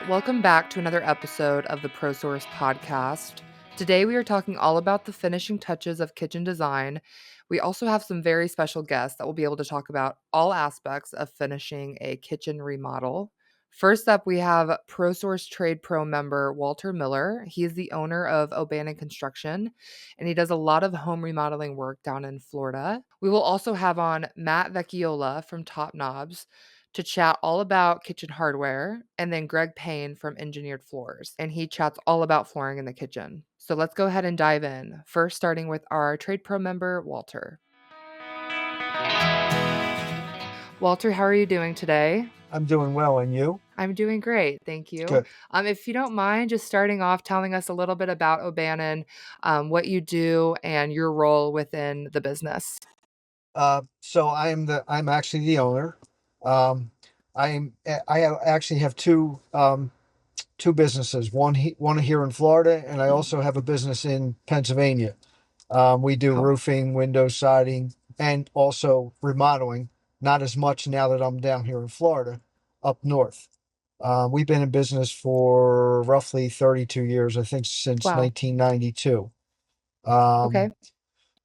Welcome back to another episode of the ProSource podcast. Today we are talking all about the finishing touches of kitchen design. We also have some very special guests that will be able to talk about all aspects of finishing a kitchen remodel. First up, we have ProSource Trade Pro member Walter Miller. He is the owner of O'Bannon Construction, and he does a lot of home remodeling work down in Florida. We will also have on Matt Vecchiola from Top Knobs to chat all about kitchen hardware, and then Greg Payne from Engineered Floors, and he chats all about flooring in the kitchen. So let's go ahead and dive in. First, starting with our Trade Pro member, Walter. Walter, how are you doing today? I'm doing well, and you? I'm doing great, thank you. Good. If you don't mind, just starting off telling us a little bit about O'Bannon, what you do, and your role within the business. So I'm actually the owner. Um, actually have two businesses. One here in Florida, and I also have a business in Pennsylvania. We do Oh, roofing, window siding, and also remodeling. Not as much now that I'm down here in Florida, up north. We've been in business for roughly 32 years, I think since wow. 1992. Um, Okay.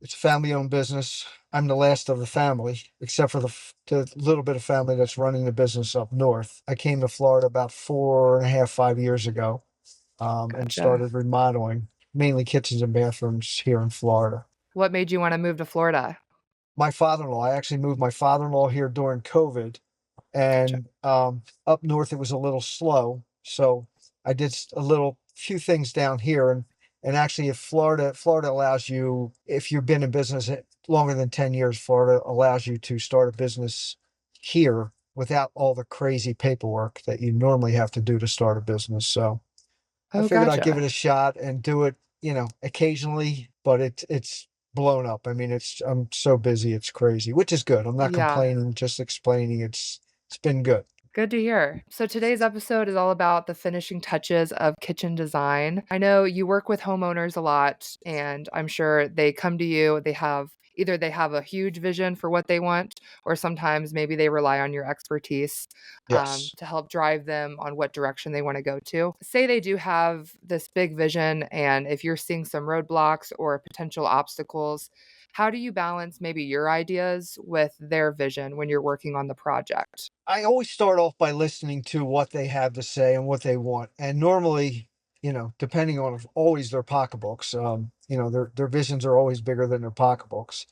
It's a family-owned business. I'm the last of the family, except for the little bit of family that's running the business up north. I came to Florida about 4.5, 5 years ago, and Gotcha. started remodeling mainly kitchens and bathrooms here in Florida. What made you want to move to Florida? My father-in-law, I actually moved my father-in-law here during COVID, Gotcha. and up north it was a little slow, so I did a little few things down here, and actually, if Florida allows you, if you've been in business longer than 10 years, Florida allows you to start a business here without all the crazy paperwork that you normally have to do to start a business. So I Oh, figured I'd give gotcha. it a shot and do it, occasionally, but it's blown up. I mean, I'm so busy, it's crazy, which is good. I'm not Yeah. complaining, just explaining it's been good. Good to hear. So today's episode is all about the finishing touches of kitchen design. I know you work with homeowners a lot, and I'm sure they come to you, they have a huge vision for what they want, or sometimes maybe they rely on your expertise Yes. to help drive them on what direction they want to go to. Say they do have this big vision, and if you're seeing some roadblocks or potential obstacles, how do you balance maybe your ideas with their vision when you're working on the project? I always start off by listening to what they have to say and what they want. And normally, depending on always their pocketbooks, their visions are always bigger than their pocketbooks.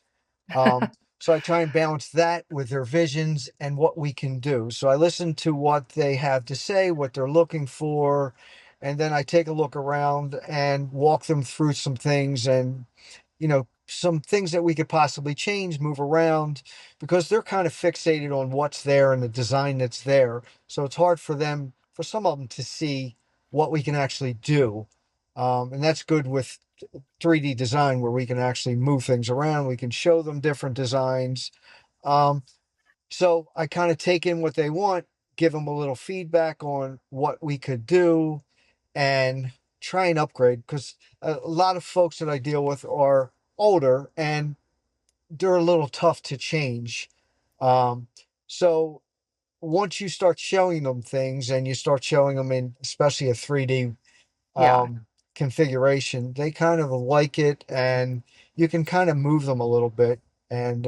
Um, so I try and balance that with their visions and what we can do. So I listen to what they have to say, what they're looking for, and then I take a look around and walk them through some things and, some things that we could possibly change, move around, because they're kind of fixated on what's there and the design that's there. So it's hard for some of them to see what we can actually do. And that's good with 3D design where we can actually move things around. We can show them different designs. Um, so I kind of take in what they want, give them a little feedback on what we could do, and try and upgrade because a lot of folks that I deal with are older and they're a little tough to change. Um, so once you start showing them things and you start showing them in especially a 3D Yeah. configuration, they kind of like it, and you can kind of move them a little bit, and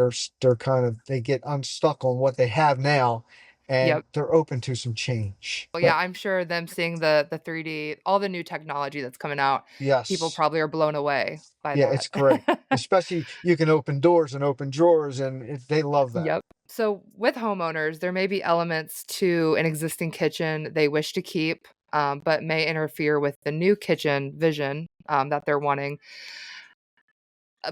they get unstuck on what they have now, and Yep. they're open to some change. Well, yeah, But I'm sure them seeing the 3D, all the new technology that's coming out, people yes, probably are blown away by yeah, that. it's great. Especially you can open doors and open drawers, and they love that. Yep. So with homeowners, there may be elements to an existing kitchen they wish to keep, but may interfere with the new kitchen vision that they're wanting.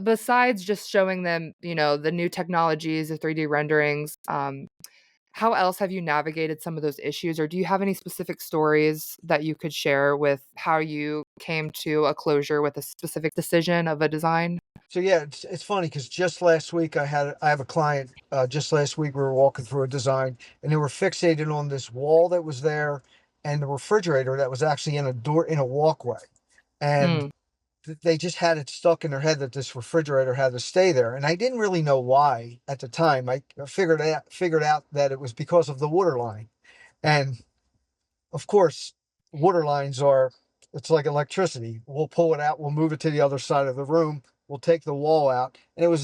Besides just showing them, the new technologies, the 3D renderings, how else have you navigated some of those issues, or do you have any specific stories that you could share with how you came to a closure with a specific decision of a design? So yeah, it's funny because just last week I have a client. Just last week we were walking through a design, and they were fixated on this wall that was there, and the refrigerator that was actually in a door in a walkway, and Mm, they just had it stuck in their head that this refrigerator had to stay there, and I didn't really know why at the time. I figured out that it was because of the water line, and of course. water lines are, it's like electricity. We'll pull it out, we'll move it to the other side of the room, we'll take the wall out. And I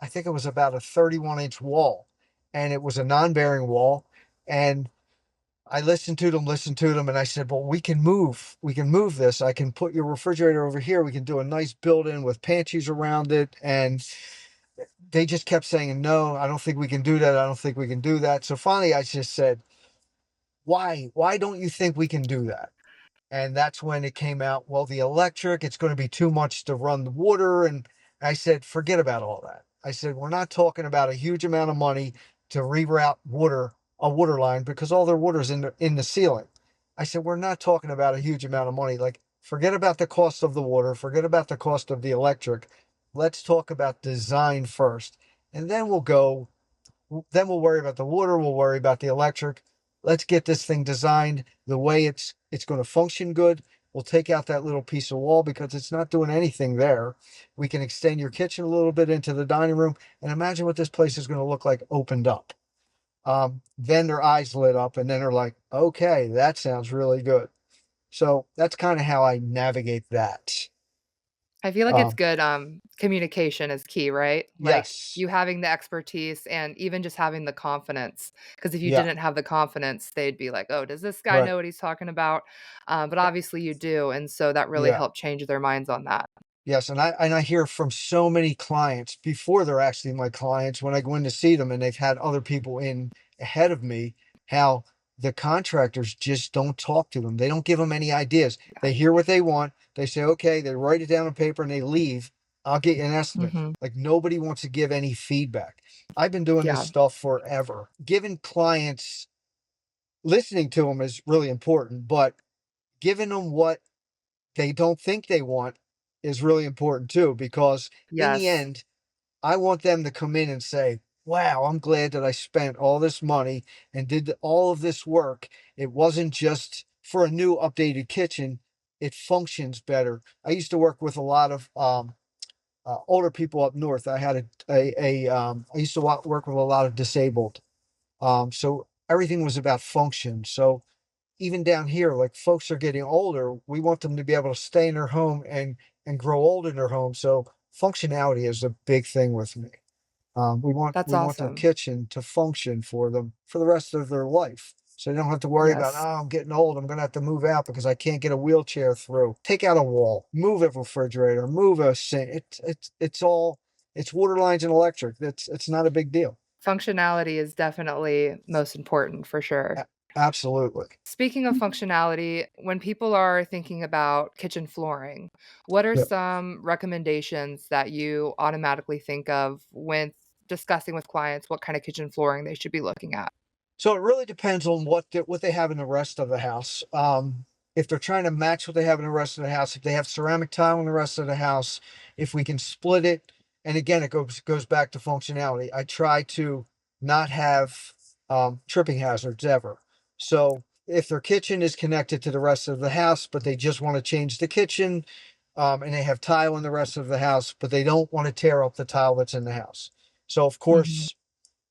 think it was about a 31-inch wall. And it was a non-bearing wall. And I listened to them, and I said, well, we can move this. I can put your refrigerator over here. We can do a nice build in with pantries around it. And they just kept saying, no, I don't think we can do that. I don't think we can do that. So finally I just said, why don't you think we can do that? And that's when it came out, well, the electric, it's going to be too much to run the water. And I said, forget about all that. I said, we're not talking about a huge amount of money to reroute a water line, because all their water's in the ceiling. I said, we're not talking about a huge amount of money. Like, forget about the cost of the water, forget about the cost of the electric. Let's talk about design first. And then we'll worry about the water, we'll worry about the electric. Let's get this thing designed the way it's going to function good. We'll take out that little piece of wall because it's not doing anything there. We can extend your kitchen a little bit into the dining room, and imagine what this place is going to look like opened up. Then their eyes lit up, and then they're like, okay, that sounds really good. So that's kind of how I navigate that. I feel like it's Um, good, communication is key, right? Like, yes. you having the expertise and even just having the confidence. Because if you Yeah. didn't have the confidence, they'd be like, "Oh, does this guy Right. know what he's talking about?" But obviously you do, and so that really Yeah. helped change their minds on that. Yes, and I hear from so many clients before they're actually my clients, when I go in to see them and they've had other people in ahead of me, how the contractors just don't talk to them. They don't give them any ideas. Yeah. They hear what they want. They say, okay, they write it down on paper and they leave. I'll get you an estimate. Mhm. Like, nobody wants to give any feedback. I've been doing this Yeah. stuff forever. Giving clients, listening to them is really important, but giving them what they don't think they want is really important too, because in the Yes. end, I want them to come in and say, wow, I'm glad that I spent all this money and did all of this work. It wasn't just for a new updated kitchen. It functions better. I used to work with a lot of older people up north. I had I used to work with a lot of disabled. So everything was about function. So even down here, like, folks are getting older, we want them to be able to stay in their home and grow old in their home. So functionality is a big thing with me. That's We want their awesome. kitchen to function for them for the rest of their life. So they don't have to worry about, Yes. oh, I'm getting old, I'm gonna have to move out because I can't get a wheelchair through. Take out a wall, move a refrigerator, move a sink. It's water lines and electric. It's not a big deal. Functionality is definitely most important for sure. A- Absolutely. Speaking of functionality, when people are thinking about kitchen flooring, what are Yeah. some recommendations that you automatically think of when discussing with clients what kind of kitchen flooring they should be looking at? So it really depends on what they have in the rest of the house. If they're trying to match what they have in the rest of the house, if they have ceramic tile in the rest of the house, if we can split it, and again, it goes back to functionality. I try to not have tripping hazards ever. So if their kitchen is connected to the rest of the house, but they just want to change the kitchen, and they have tile in the rest of the house, but they don't want to tear up the tile that's in the house. So of Mhm. course,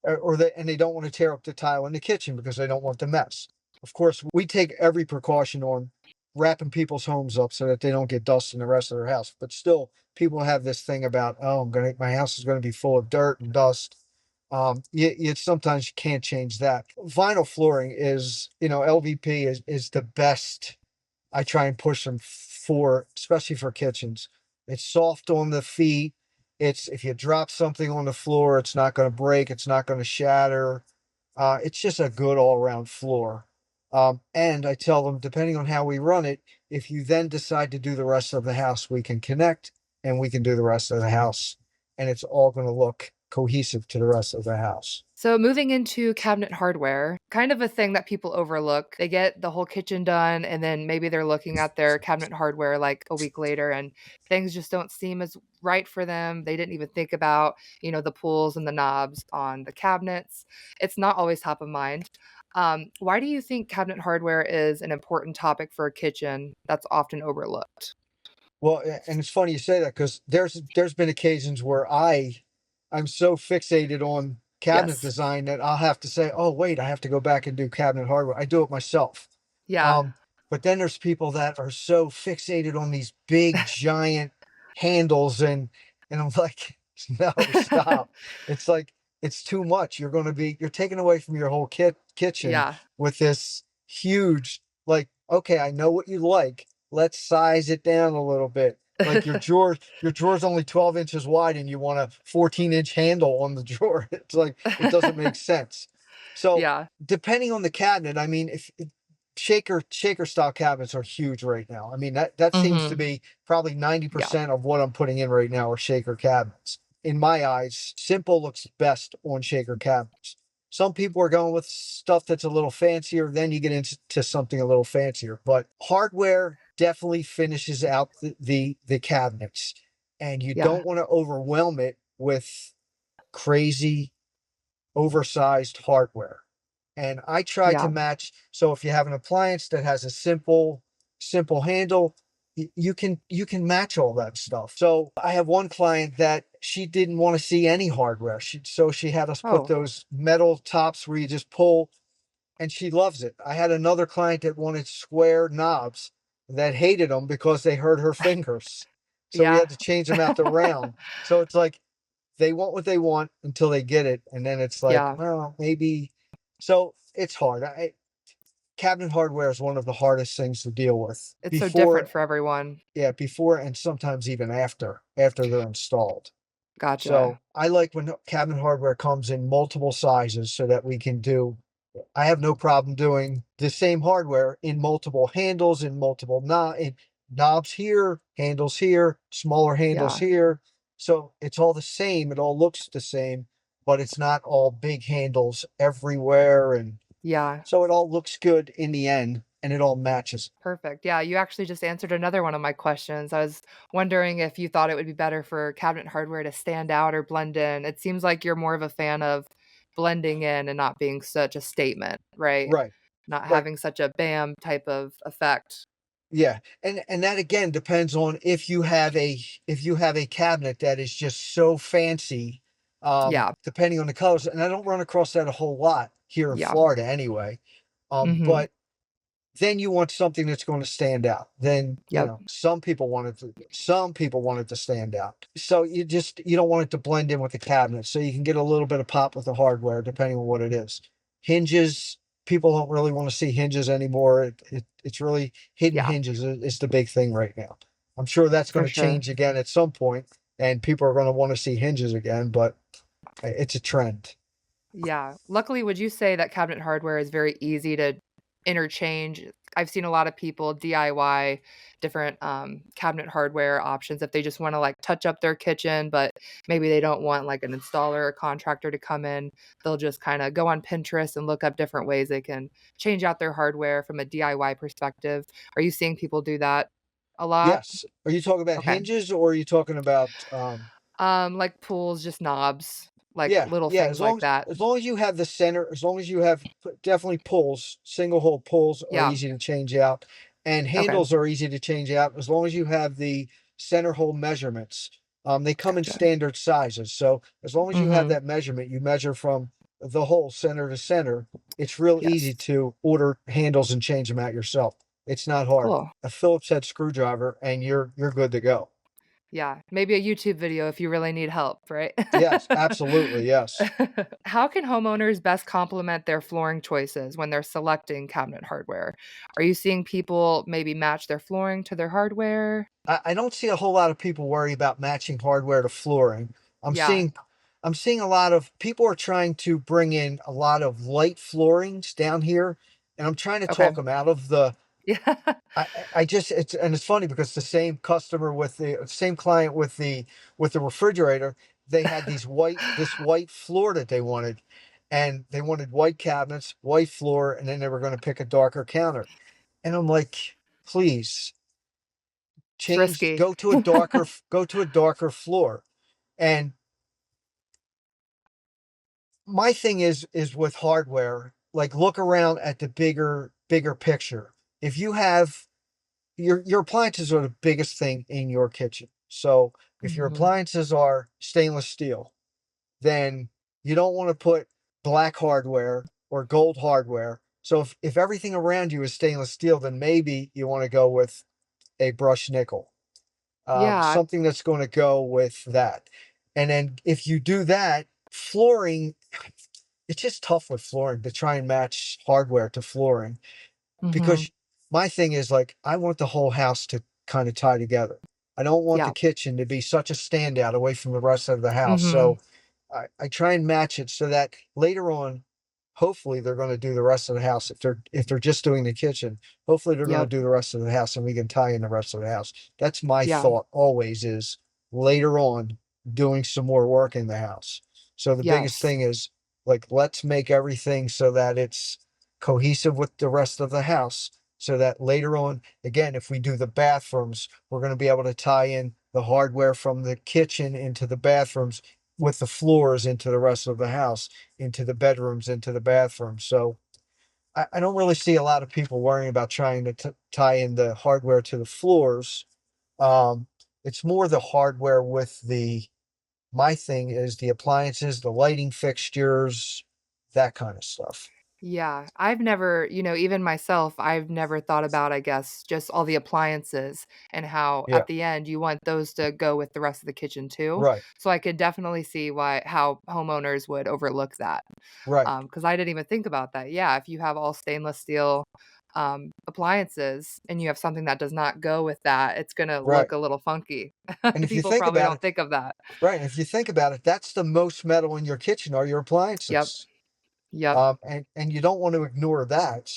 they don't want to tear up the tile in the kitchen because they don't want the mess. Of course, we take every precaution on wrapping people's homes up so that they don't get dust in the rest of their house. But still, people have this thing about, oh, my house is going to be full of dirt and dust. You sometimes you can't change that. Vinyl flooring is, LVP is the best. I try and push them for, especially for kitchens. It's soft on the feet. It's, if you drop something on the floor, it's not going to break. It's not going to shatter. It's just a good all around floor. And I tell them, depending on how we run it, if you then decide to do the rest of the house, we can connect and we can do the rest of the house. And it's all going to look cohesive to the rest of the house. So, moving into cabinet hardware, kind of a thing that people overlook. They get the whole kitchen done, and then maybe they're looking at their cabinet hardware like a week later, and things just don't seem as right for them. They didn't even think about, the pulls and the knobs on the cabinets. It's not always top of mind. Why do you think cabinet hardware is an important topic for a kitchen that's often overlooked? Well, and it's funny you say that because there's been occasions where I'm so fixated on cabinet Yes. design that I'll have to say, oh wait, I have to go back and do cabinet hardware. I do it myself. Yeah. Um, But then there's people that are so fixated on these big giant handles, and I'm like, no, stop. It's like it's too much. You're taking away from your whole kitchen Yeah. with this huge, like, okay, I know what you like. Let's size it down a little bit. Like your drawer's only 12 inches wide and you want a 14-inch handle on the drawer. It's like it doesn't make sense. So Yeah. depending on the cabinet, I mean, if shaker style cabinets are huge right now. I mean, that seems to Mhm. be probably Yeah. 90% of what I'm putting in right now are shaker cabinets. In my eyes, simple looks best on shaker cabinets. Some people are going with stuff that's a little fancier, then you get into something a little fancier. But hardware definitely finishes out the cabinets, and you Yeah. don't want to overwhelm it with crazy oversized hardware. And I try to Yeah. match. So if you have an appliance that has a simple handle, you can match all that stuff. So I have one client that she didn't want to see any hardware. So she had us put Oh. those metal tops where you just pull, and she loves it. I had another client that wanted square knobs that hated them because they hurt her fingers. So we Yeah. had to change them out to round. So it's like they want what they want until they get it, and then it's like, Yeah. well, maybe. So it's hard. Cabinet hardware is one of the hardest things to deal with It's so different before, for everyone. yeah, before and sometimes even after they're installed. Gotcha. So I like when cabinet hardware comes in multiple sizes so that we can do. I have no problem doing the same hardware in multiple handles, in multiple knobs here, handles here, smaller handles Yeah. here. So it's all the same. It all looks the same, but it's not all big handles everywhere. And Yeah. so it all looks good in the end and it all matches. Perfect. Yeah, you actually just answered another one of my questions. I was wondering if you thought it would be better for cabinet hardware to stand out or blend in. It seems like you're more of a fan of blending in and not being such a statement, right? Right. Not Right. having such a bam type of effect. Yeah, and that again depends on if you have a cabinet that is just so fancy, Yeah. depending on the colors. And I don't run across that a whole lot here in Yeah. Florida anyway. Mhm. But then you want something that's going to stand out. Then, Yep. some people want it to stand out. So you don't want it to blend in with the cabinet. So you can get a little bit of pop with the hardware depending on what it is. Hinges, people don't really want to see hinges anymore. It's really hidden Yeah, hinges is the big thing right now. I'm sure that's going for to sure. change again at some point, and people are going to want to see hinges again, but it's a trend. Yeah. Luckily, would you say that cabinet hardware is very easy to interchange? I've seen a lot of people DIY different cabinet hardware options if they just want to like touch up their kitchen, but maybe they don't want like an installer or contractor to come in. They'll just kind of go on Pinterest and look up different ways they can change out their hardware from a DIY perspective. Are you seeing people do that a lot? Yes. Are you talking about Okay. hinges or are you talking about Like pools, just knobs, like yeah, little yeah, things like that. as long as you have the center, as long as you have definitely pulls, single hole pulls are Yeah. easy to change out, and Okay. handles are easy to change out as long as you have the center hole measurements. They come in Gotcha. standard sizes, so as long as you have Mhm. that measurement, you measure from the hole center to center. It's real easy Yes. to order handles and change them out yourself. It's not hard. Cool. A Phillips head screwdriver, and you're good to go. Yeah. Maybe a YouTube video if you really need help, right? Yes, absolutely, yes. How can homeowners best complement their flooring choices when they're selecting cabinet hardware? Are you seeing people maybe match their flooring to their hardware? I don't see a whole lot of people worry about matching hardware to flooring. I'm Yeah. seeing I'm seeing a lot of people are trying to bring in a lot of light floorings down here, and I'm trying to talk Okay. them out of the. Yeah. I just it's funny because the same customer with the same client with the refrigerator, they had this white floor that they wanted, and they wanted white cabinets, white floor, and then they were going to pick a darker counter, and I'm like, please It's change risky. go to a darker floor. And my thing is with hardware, like look around at the bigger picture. If you have your appliances are the biggest thing in your kitchen. So if your Mhm. appliances are stainless steel, then you don't want to put black hardware or gold hardware. So if everything around you is stainless steel, then maybe you want to go with a brushed nickel, Yeah. something that's going to go with that. And then if you do that, flooring, it's just tough with flooring to try and match hardware to flooring, Mhm. because my thing is like I want the whole house to kind of tie together. I don't want the Yeah. kitchen to be such a standout away from the rest of the house. Mhm. So I try and match it so that later on, hopefully they're going to do the rest of the house. If they're just doing the kitchen, hopefully they're going to Yep. do the rest of the house and we can tie in the rest of the house. That's my Yeah. thought always, is later on doing some more work in the house. So the biggest Yes. thing is like, let's make everything so that it's cohesive with the rest of the house, so that later on, again, if we do the bathrooms, we're going to be able to tie in the hardware from the kitchen into the bathrooms with the floors into the rest of the house, into the bedrooms, into the bathrooms. So I don't really see a lot of people worrying about trying to tie in the hardware to the floors. It's more the hardware with my thing is the appliances, the lighting fixtures, that kind of stuff. Yeah, I've never, even myself, I've never thought about, I guess, just all the appliances and how Yeah, at the end you want those to go with the rest of the kitchen too. right, So I could definitely see how homeowners would overlook that. right, Because I didn't even think about that. Yeah, if you have all stainless steel appliances and you have something that does not go with that, it's gonna right. look a little funky. And if you People think probably about don't it, think of that. right, and if you think about it, that's the most metal in your kitchen are your Yep. appliances. Yep. And you don't want to ignore that.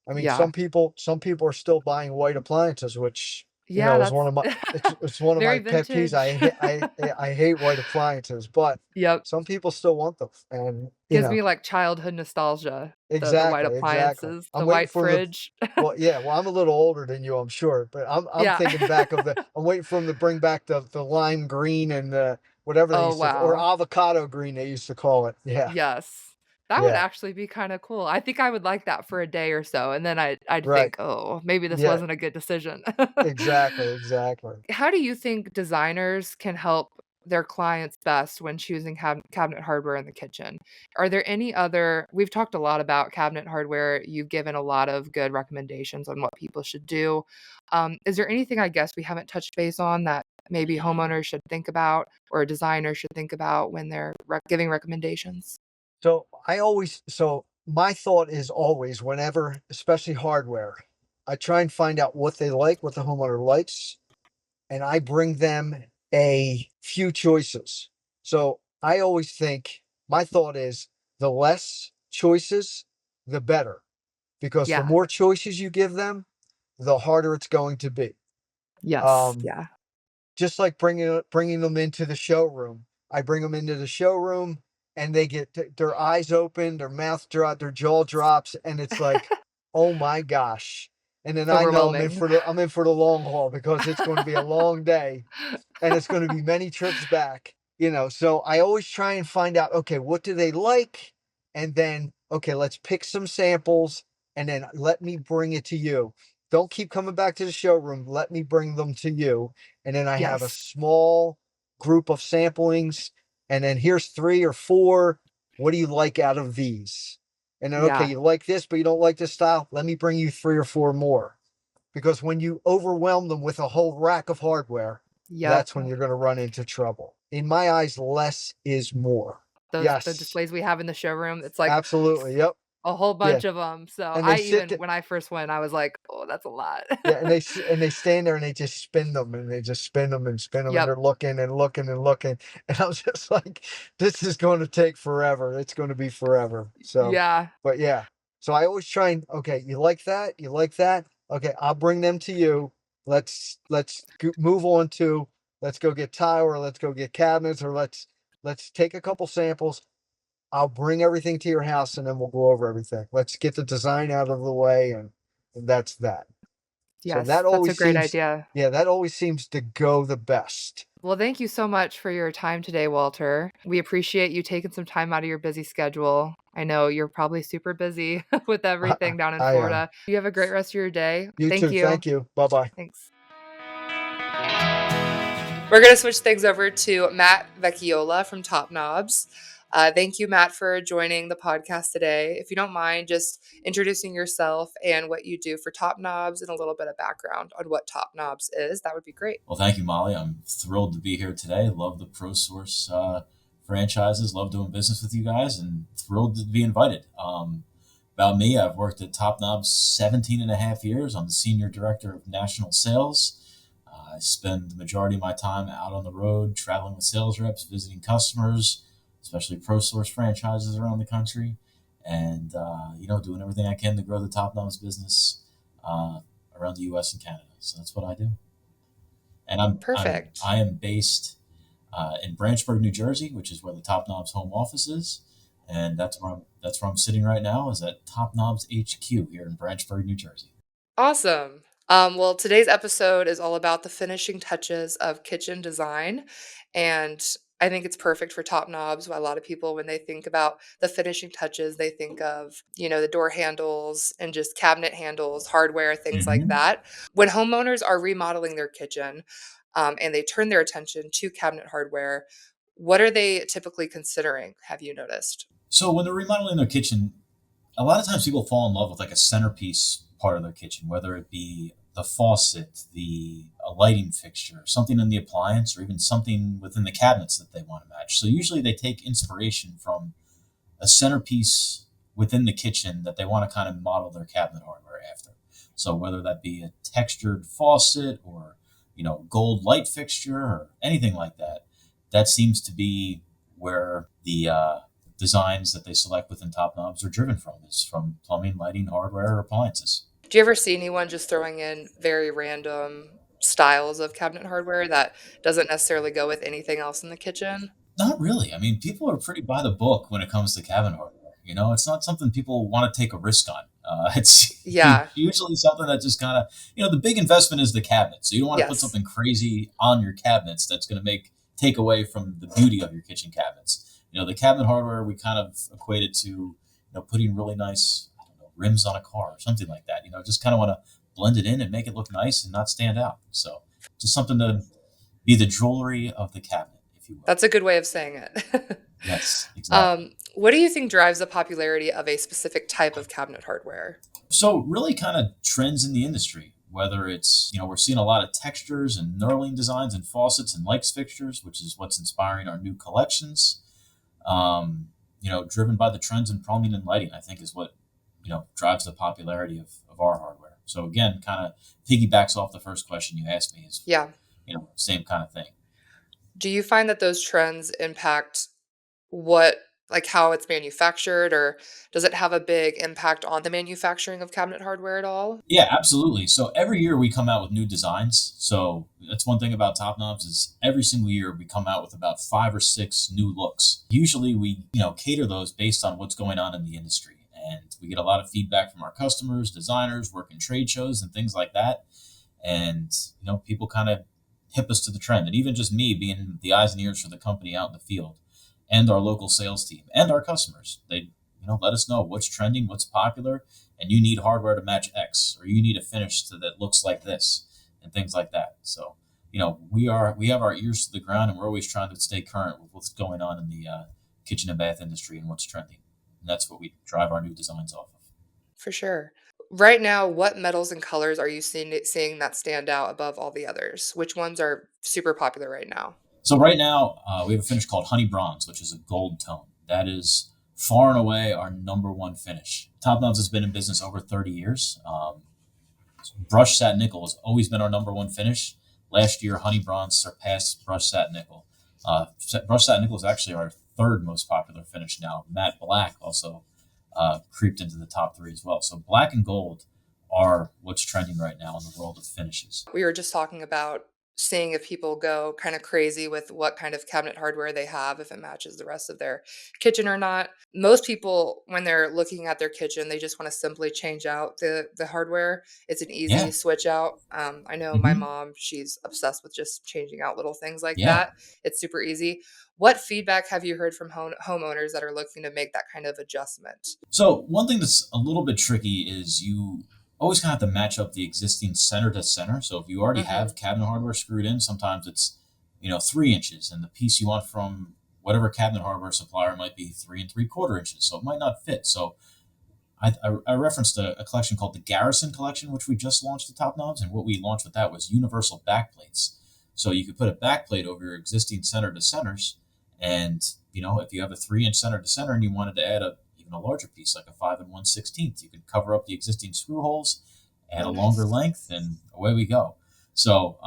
I mean, Yeah. some people are still buying white appliances, which Yeah, is one that's of my it's one of my very pet peeves. vintage. I hate white appliances, but Yep. some people still want them, and Gives me, like, childhood nostalgia, the white exactly, exactly. appliances, I'm the waiting white for the fridge. well, yeah, well, I'm a little older than you, I'm sure, but I'm Yeah. thinking back of I'm waiting for them to bring back the lime green and whatever they Oh, used to, or wow. avocado green they used to call it. Yeah, Yes. That would yeah, actually be kinda cool. I think I would like that for a day or so, and then I'd right, think, "Oh, maybe this yeah, wasn't a good decision." exactly, exactly. How do you think designers can help their clients best when choosing cabinet hardware in the kitchen? Are there any other we've talked a lot about cabinet hardware, you've given a lot of good recommendations on what people should do. Is there anything, I guess, we haven't touched base on that maybe homeowners should think about or a designer should think about when they're giving recommendations? So my thought is always, whenever, especially hardware, I try and find out what they like, what the homeowner likes, and I bring them a few choices. So I always think, my thought is, the less choices, the better, because the Yeah. more choices you give them, the harder it's going to be. Yes. Um, Yeah. just like bringing them into the showroom. I bring them into the showroom and they get their eyes open, their mouth drop, their jaw drops, and it's like, oh my gosh. And then It's I know overwhelming. I'm in for the long haul, because it's going to be a long day and it's going to be many trips back. So I always try and find out, okay, what do they like? And then, okay, let's pick some samples and then let me bring it to you. Don't keep coming back to the showroom. Let me bring them to you. And then I have a Yes. small group of samplings. And then here's 3 or 4. What do you like out of these? And then, okay, Yeah. you like this, but you don't like this style. Let me bring you 3 or 4 more. Because when you overwhelm them with a whole rack of hardware, Yep. that's when you're going to run into trouble. In my eyes, less is more. The Yes, displays we have in the showroom, it's like absolutely. Yep. a whole Yeah. bunch of them. So And they I sit even there. when I first went, I was like, "Oh, that's a lot." Yeah, and they stand there and they just spin them and they just spin them and spin them and Yep. they're looking and looking and looking. And I was just like, this is going to take forever. It's going to be forever. So, Yeah. but yeah. So I always try and, okay, you like that? You like that? Okay, I'll bring them to you. Let's move on to, let's go get tile, or let's go get cabinets, or let's take a couple samples. I'll bring everything to your house and then we'll go over everything. Let's get the design out of the way, and that's that. So Yes, that's a great idea. that always seems to go the best. Well, thank you so much for your time today, Walter. We appreciate you taking some time out of your busy schedule. I know you're probably super busy with everything down in I am. Florida. You have a great rest of your day. You Thank too. you. Thank you. Bye bye. Thanks. We're going to switch things over to Matt Vecchiola from Top Knobs. Thank you, Matt, for joining the podcast today. If you don't mind, just introducing yourself and what you do for Top Knobs and a little bit of background on what Top Knobs is, that would be great. Well, thank you, Molly. I'm thrilled to be here today. Love the ProSource franchises. Love doing business with you guys, and thrilled to be invited. About me, I've worked at Top Knobs 17 and a half years. I'm the Senior Director of National Sales. I spend the majority of my time out on the road, traveling with sales reps, visiting customers, especially ProSource franchises around the country, and doing everything I can to grow the Top Knobs business around the U.S. and Canada. So that's what I do. And Perfect. I am based in Branchburg, New Jersey, which is where the Top Knobs home office is, and that's where I'm sitting right now, is at Top Knobs HQ here in Branchburg, New Jersey. Awesome. Well, today's episode is all about the finishing touches of kitchen design. And I think it's perfect for Top Knobs. A lot of people, when they think about the finishing touches, they think of, the door handles and just cabinet handles, hardware, things like Hmm. that. When homeowners are remodeling their kitchen and they turn their attention to cabinet hardware, what are they typically considering? Have you noticed? So when they're remodeling their kitchen, a lot of times people fall in love with like a centerpiece part of their kitchen, whether it be the faucet, the a lighting fixture, something in the appliance, or even something within the cabinets that they want to match. So usually they take inspiration from a centerpiece within the kitchen that they want to kind of model their cabinet hardware after. So whether that be a textured faucet or gold light fixture or anything like that, that seems to be where the designs that they select within Top Knobs are driven from, is from plumbing, lighting, hardware, or appliances. Do you ever see anyone just throwing in very random styles of cabinet hardware that doesn't necessarily go with anything else in the kitchen? Not really. I mean, people are pretty by the book when it comes to cabin hardware. It's not something people want to take a risk on. It's Yeah. usually something that just kind of, the big investment is the cabinet. So you don't want to put Yes. something crazy on your cabinets that's going to take away from the beauty of your kitchen cabinets. The cabinet hardware we kind of equated to, putting really nice, I don't know, rims on a car or something like that. Just kind of want to blend it in and make it look nice and not stand out. So just something to be the jewelry of the cabinet, if you will. That's a good way of saying it. Yes, exactly. What do you think drives the popularity of a specific type of cabinet hardware? So really kind of trends in the industry, whether it's, we're seeing a lot of textures and knurling designs and faucets and lights fixtures, which is what's inspiring our new collections. Driven by the trends in plumbing and lighting, I think is what, drives the popularity of our hardware. So again, kind of piggybacks off the first question you asked me, is, Yeah. same kind of thing. Do you find that those trends impact what like how it's manufactured, or does it have a big impact on the manufacturing of cabinet hardware at all? Yeah, absolutely. So every year we come out with new designs. So that's one thing about Top Knobs, is every single year we come out with about 5 or 6 new looks. Usually we, cater those based on what's going on in the industry. And we get a lot of feedback from our customers, designers, work in trade shows and things like that. And, people kind of hip us to the trend. And even just me being the eyes and ears for the company out in the field, and our local sales team and our customers, they, let us know what's trending, what's popular, and you need hardware to match X, or you need a finish that looks like this, and things like that. So, we have our ears to the ground, and we're always trying to stay current with what's going on in the kitchen and bath industry and what's trending. And that's what we drive our new designs off of. For sure. Right now, what metals and colors are you seeing that stand out above all the others? Which ones are super popular right now? So right now, we have a finish called Honey Bronze, which is a gold tone. That is far and away our number one finish. Top Knobs has been in business over 30 years. Brushed satin nickel has always been our number one finish. Last year, Honey Bronze surpassed brushed satin nickel. Brushed satin nickel is actually our third most popular finish now. Matte black also creeped into the top three as well. So black and gold are what's trending right now in the world of finishes. We were just talking about seeing if people go kind of crazy with what kind of cabinet hardware they have, if it matches the rest of their kitchen or not. Most people, when they're looking at their kitchen, they just want to simply change out the hardware. It's an easy Yeah. switch out. I know my Hmm. mom, she's obsessed with just changing out little things like Yeah. that. It's super easy. What feedback have you heard from homeowners that are looking to make that kind of adjustment? So one thing that's a little bit tricky is you always kind of have to match up the existing center to center. So if you already Hmm. have cabinet hardware screwed in, sometimes it's 3 inches, and the piece you want from whatever cabinet hardware supplier might be 3 3/4 inches, so it might not fit. So I referenced a collection called the Garrison Collection, which we just launched at Top Knobs, and what we launched with that was universal backplates. So you could put a backplate over your existing center to centers, and if you have a 3 inch center to center and you wanted to add even a larger piece, like a 5 1/16, you could cover up the existing screw holes, add Oh, a longer nice. length, and away we go. So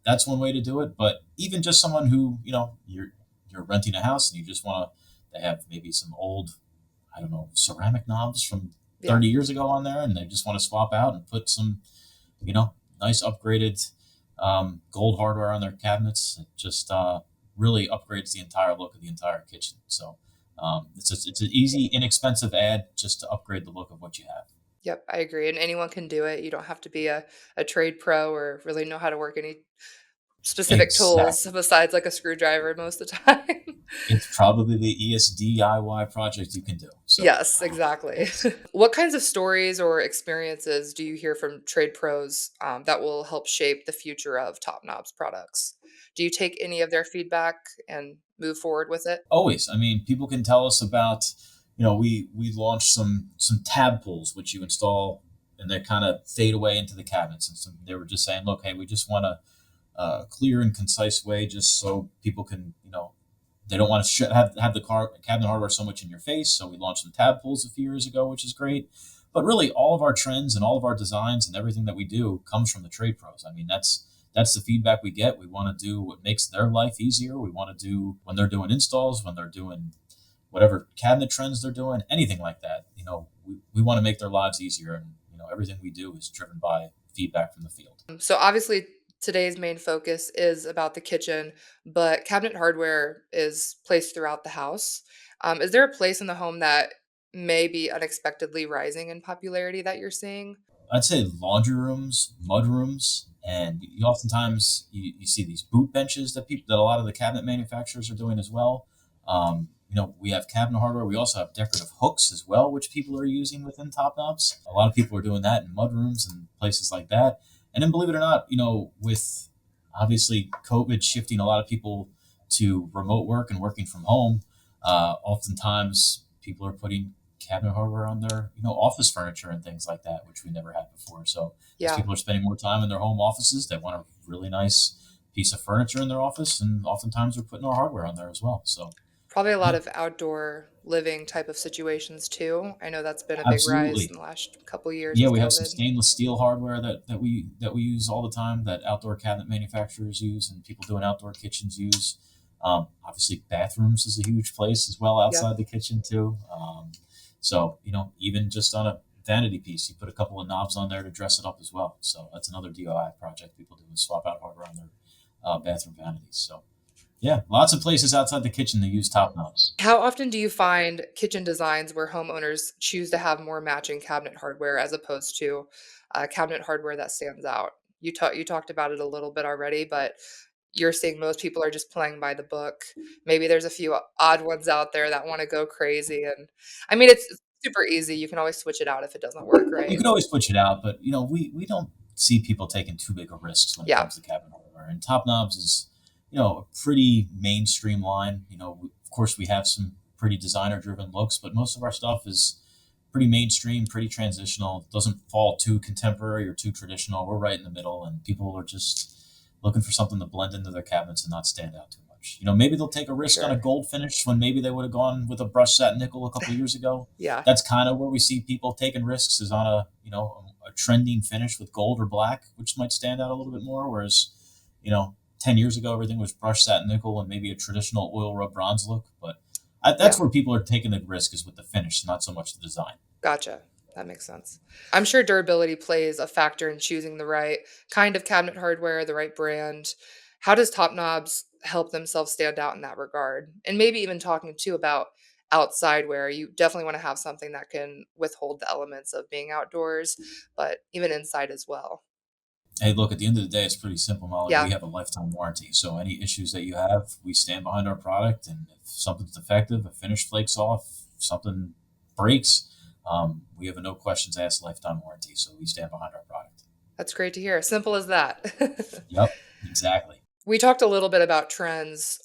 that's one way to do it. But even just someone who you're renting a house and you just want to have maybe some old, I don't know, ceramic knobs from Yeah. 30 years ago on there, and they just want to swap out and put some, nice upgraded gold hardware on their cabinets. It just really upgrades the entire look of the entire kitchen. So it's an easy, inexpensive add just to upgrade the look of what you have. Yep, I agree, and anyone can do it. You don't have to be a trade pro or really know how to work any specific tools Exactly. besides, like, a screwdriver most of the time. It's probably the easiest DIY project you can do. So Yes, exactly. it's What kinds of stories or experiences do you hear from trade pros, that will help shape the future of Top Knobs products? Do you take any of their feedback and move forward with it? always. I mean, people can tell us about, we launched some tab pulls which you install and they kind of fade away into the cabinets. And they were just saying, look, hey, we just want a clear and concise way, just so people can, they don't want to have the cabinet hardware so much in your face. So we launched some tab pulls a few years ago, which is great. But really, all of our trends and all of our designs and everything that we do comes from the trade pros. I mean, that's the feedback we get. We want to do what makes their life easier. We want to do when they're doing installs, when they're doing whatever cabinet trends they're doing, anything like that. We want to make their lives easier, and everything we do is driven by feedback from the field. So obviously today's main focus is about the kitchen, but cabinet hardware is placed throughout the house. Is there a place in the home that may be unexpectedly rising in popularity that you're seeing? I'd say laundry rooms, mud rooms, and you oftentimes you see these boot benches that a lot of the cabinet manufacturers are doing as well. We have cabinet hardware. We also have decorative hooks as well, which people are using within top knobs. A lot of people are doing that in mud rooms and places like that. And then, believe it or not, with obviously COVID shifting a lot of people to remote work and working from home, oftentimes people are putting cabinet hardware on their office furniture and things like that, which we never had before. So as Yeah, people are spending more time in their home offices, they want a really nice piece of furniture in their office, and oftentimes they're putting our hardware on there as well. So probably a lot yeah, of outdoor living type of situations too. I know that's been a big rise in absolutely. the last couple years Yeah, with we have some COVID. stainless steel hardware that we use all the time, that outdoor cabinet manufacturers use and people doing outdoor kitchens use. Obviously, bathrooms is a huge place as well Yep. outside the kitchen too. So even just on a vanity piece, you put a couple of knobs on there to dress it up as well. So that's another DIY project people do, is swap out hardware on their bathroom vanities. So yeah, lots of places outside the kitchen that use top knobs. How often do you find kitchen designs where homeowners choose to have more matching cabinet hardware as opposed to cabinet hardware that stands out? You talked about it a little bit already, but you're seeing most people are just playing by the book. Maybe there's a few odd ones out there that want to go crazy, and I mean it's super easy. You can always switch it out if it doesn't work You right. could always switch it out, but we don't see people taking too big of risks when it Yeah, comes to cabinet hardware. And Top Knobs is a pretty mainstream line. Of course, we have some pretty designer driven looks, but most of our stuff is pretty mainstream, pretty transitional. Doesn't fall too contemporary or too traditional. We're right in the middle, and people are just looking for something to blend into their cabinets and not stand out too much. Maybe they'll take a for risk on a sure. gold finish when maybe they would have gone with a brushed satin nickel a couple of years ago. Yeah, That's kind of where we see people taking risks, is on a trending finish with gold or black, which might stand out a little bit more. Whereas 10 years ago everything was brushed satin nickel and maybe a traditional oil rub bronze look. But yeah. that's where people are taking the risk, is with the finish, not so much the design. Gotcha. That makes sense. I'm sure durability plays a factor in choosing the right kind of cabinet hardware, the right brand. How does Top Knobs help themselves stand out in that regard? And maybe even talking too about outside wear. You definitely want to have something that can withhold the elements of being outdoors, but even inside as well. Hey, look, at the end of the day, it's pretty simple, Molly. We Yeah, have a lifetime warranty. So any issues that you have, we stand behind our product. And if something's defective, a finish flakes off, something breaks, we have a no questions asked lifetime warranty. So we stand behind our product. that's great to hear. Simple as that. Yep, exactly. We talked a little bit about trends.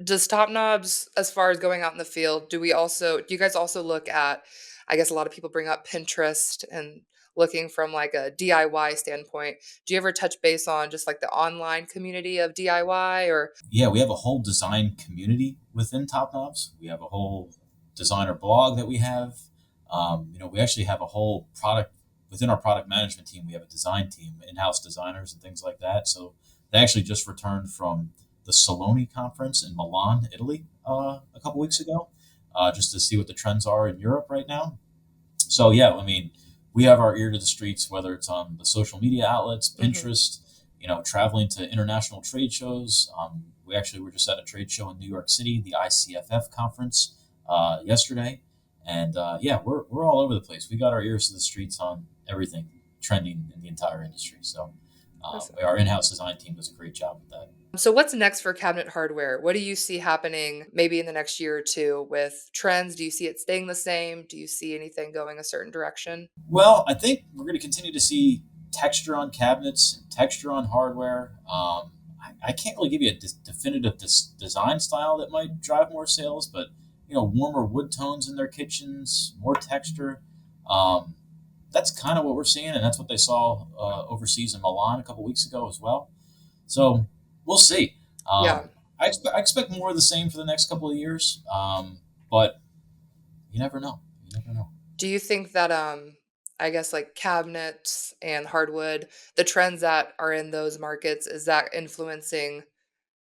Does Top Knobs, as far as going out in the field, do you guys also look at, I guess a lot of people bring up Pinterest and looking from like a DIY standpoint. Do you ever touch base on just like the online community of DIY or Yeah, we have a whole design community within Top Knobs. We have a whole designer blog that we have. We actually have a whole product within our product management team. We have a design team, in-house designers and things like that. So they actually just returned from the Saloni conference in Milan, Italy, a couple weeks ago, just to see what the trends are in Europe right now. So yeah, I mean, we have our ear to the streets, whether it's on the social media outlets, Mhm. Pinterest, traveling to international trade shows. We actually were just at a trade show in New York City, the ICFF conference, yesterday, and yeah, we're all over the place. We got our ears to the streets on everything trending in the entire industry. So Awesome. our in-house design team does a great job with that. So what's next for cabinet hardware? What do you see happening maybe in the next year or two with trends? Do you see it staying the same? Do you see anything going a certain direction? Well, I think we're going to continue to see texture on cabinets, texture on hardware. I can't really give you a definitive design style that might drive more sales, but warmer wood tones in their kitchens, more texture. Um, that's kind of what we're seeing, and that's what they saw overseas in Milan a couple weeks ago as well. So we'll see. Yeah. I expect more of the same for the next couple of years, but you never know. You never know. Do you think that I guess like cabinets and hardwood, the trends that are in those markets, is that influencing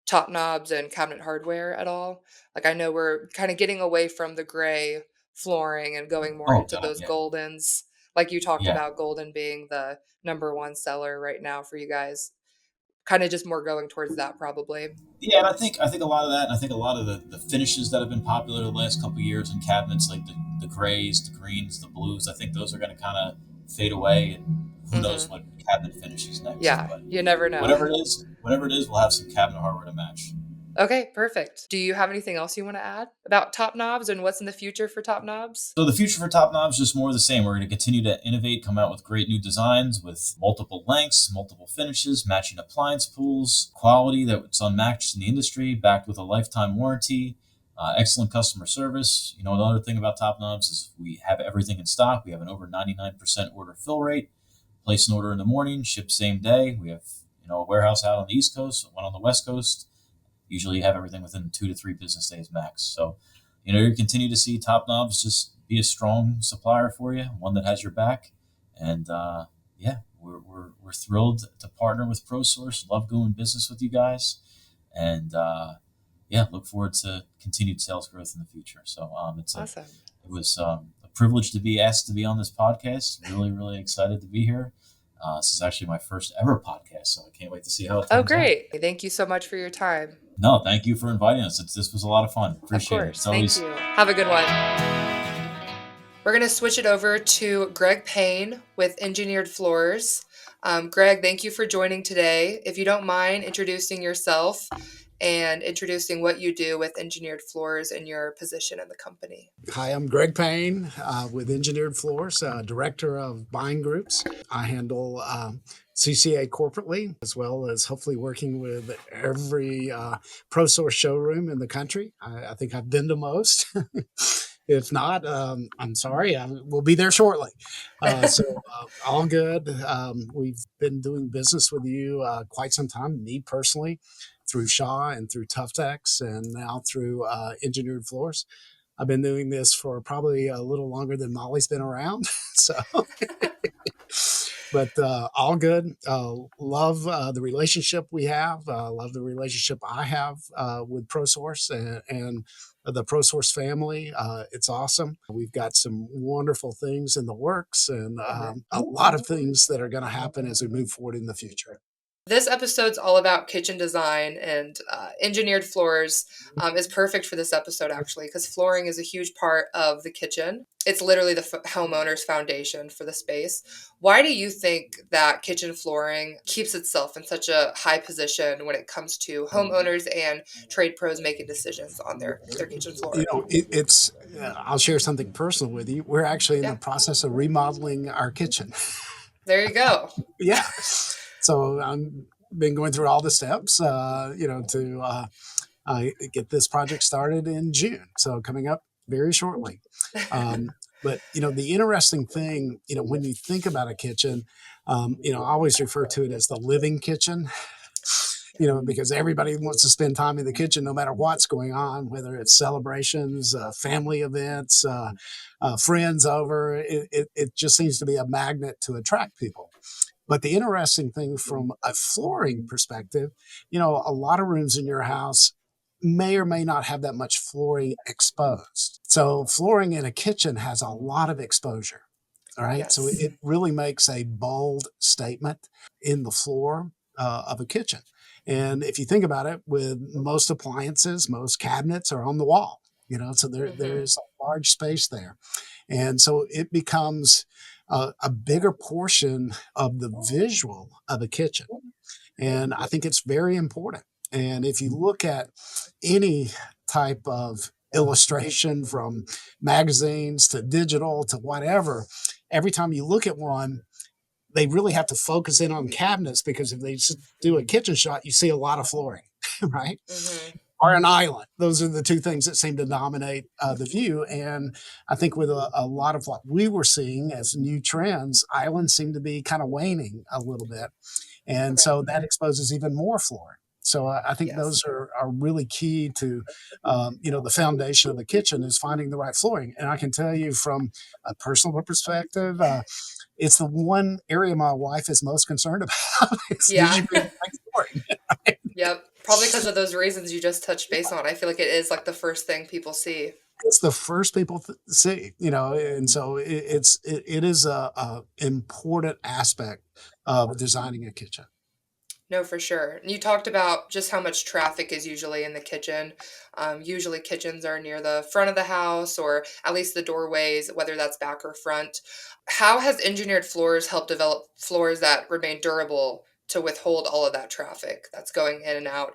top knobs and cabinet hardware at all? Like I know we're kind of getting away from the gray flooring and going more Oh into God, those yeah, goldens. Like you talked yeah. about golden being the number one seller right now for you guys. Kind of just more going towards that probably. Yeah, and I think a lot of that, and I think a lot of the finishes that have been popular the last couple of years in cabinets, like the grays, the greens, the blues. I think those are going to kind of fade away, and who knows Mhm. what cabinet finishes next. Yeah, But you never know. whatever it is, we'll have some cabinet hardware to match. Okay, perfect. Do you have anything else you want to add about top knobs and what's in the future for top knobs? So the future for Top Knobs is just more of the same. We're going to continue to innovate, come out with great new designs with multiple lengths, multiple finishes, matching appliance pools, quality that's unmatched in the industry, backed with a lifetime warranty, excellent customer service. Another thing about Top Knobs is we have everything in stock. We have an over 99% order fill rate. Place an order in the morning, ship same day. We have a warehouse out on the East Coast, one on the West Coast. Usually you have everything within 2 to 3 business days max. So, you continue to see Top Knobs just be a strong supplier for you, one that has your back. And yeah, we're thrilled to partner with ProSource. Love doing business with you guys. And yeah, look forward to continued sales growth in the future. So Awesome. it was a privilege to be asked to be on this podcast. Really, really excited to be here. This is actually my first ever podcast, so I can't wait to see how it Oh, turns out. great. Thank you so much for your time. No, thank you for inviting us. This was a lot of fun. Of Appreciate it. course. It's Thank always you. Have a good one. We're going to switch it over to Greg Payne with Engineered Floors. Greg, thank you for joining today. If you don't mind introducing yourself and introducing what you do with Engineered Floors and your position in the company. Hi, I'm Greg Payne with Engineered Floors, Director of Buying Groups. I handle CCA corporately, as well as hopefully working with every ProSource showroom in the country. I think I've been to most. If not, I'm sorry. We'll be there shortly. All good. We've been doing business with you quite some time, me personally, through Shaw and through Tuftex, and now through Engineered Floors. I've been doing this for probably a little longer than Molly's been around. So, but all good. Love the relationship we have. Love the relationship I have with ProSource and the ProSource family. It's awesome. We've got some wonderful things in the works and a lot of things that are going to happen as we move forward in the future. This episode's all about kitchen design, and engineered floors is perfect for this episode, actually, because flooring is a huge part of the kitchen. It's literally the homeowner's foundation for the space. Why do you think that kitchen flooring keeps itself in such a high position when it comes to homeowners and trade pros making decisions on their kitchen You flooring? know, it's. I'll share something personal with you. We're actually in the Yeah, process of remodeling our kitchen. there you go. Yeah. So I'm been going through all the steps, to get this project started in June. So coming up very shortly. But the interesting thing, when you think about a kitchen, I always refer to it as the living kitchen, because everybody wants to spend time in the kitchen no matter what's going on, whether it's celebrations, family events, friends over. It just seems to be a magnet to attract people. But the interesting thing from a flooring perspective, a lot of rooms in your house may or may not have that much flooring exposed. So flooring in a kitchen has a lot of exposure. All right. So Yes. it really makes a bold statement in the floor of a kitchen. And if you think about it, with most appliances, most cabinets are on the wall, so Hmm. there's a large space there. And so it becomes a bigger portion of the visual of a kitchen. And I think it's very important. And if you look at any type of illustration from magazines to digital to whatever, every time you look at one, they really have to focus in on cabinets, because if they just do a kitchen shot, you see a lot of flooring, right? Hmm. Or an island. Those are the two things that seem to dominate the view. And I think with a lot of what we were seeing as new trends, islands seem to be kind of waning a little bit. And Okay. so that exposes even more flooring. So I think Yes. those are really key to, the foundation of the kitchen is finding the right flooring. And I can tell you from a personal perspective, it's the one area my wife is most concerned about is, did Yeah. you bring the right flooring? Yep. Probably because of those reasons you just touched base on. I feel like it is like the first thing people see. It's the first people see, and so it is a important aspect of designing a kitchen. No, for sure. And you talked about just how much traffic is usually in the kitchen. Usually, kitchens are near the front of the house or at least the doorways, whether that's back or front. How has engineered floors helped develop floors that remain durable to withhold all of that traffic that's going in and out?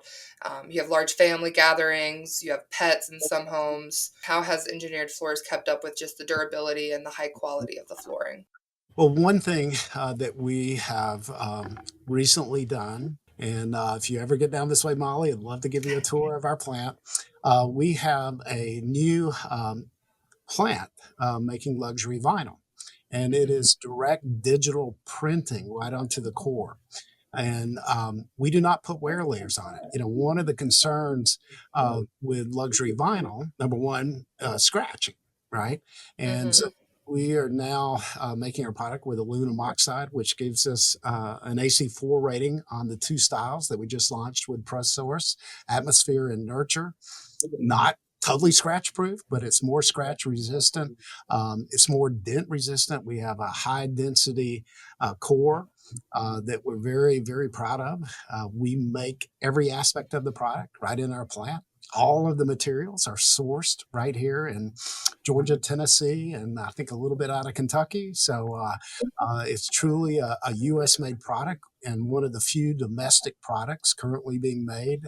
You have large family gatherings, you have pets in some homes. How has engineered floors kept up with just the durability and the high quality of the flooring? Well, one thing that we have recently done, and if you ever get down this way, Molly, I'd love to give you a tour of our plant. We have a new plant making luxury vinyl, and it is direct digital printing right onto the core. And we do not put wear layers on it. One of the concerns with luxury vinyl, number one, scratching, right? And so Hmm. we are now making our product with aluminum oxide, which gives us an AC4 rating on the two styles that we just launched with ProSource, Atmosphere and Nurture. Not totally scratch proof, but it's more scratch resistant. It's more dent resistant. We have a high density core that we're very, very proud of. We make every aspect of the product right in our plant. All of the materials are sourced right here in Georgia, Tennessee, and I think a little bit out of Kentucky. So it's truly a U.S. made product and one of the few domestic products currently being made,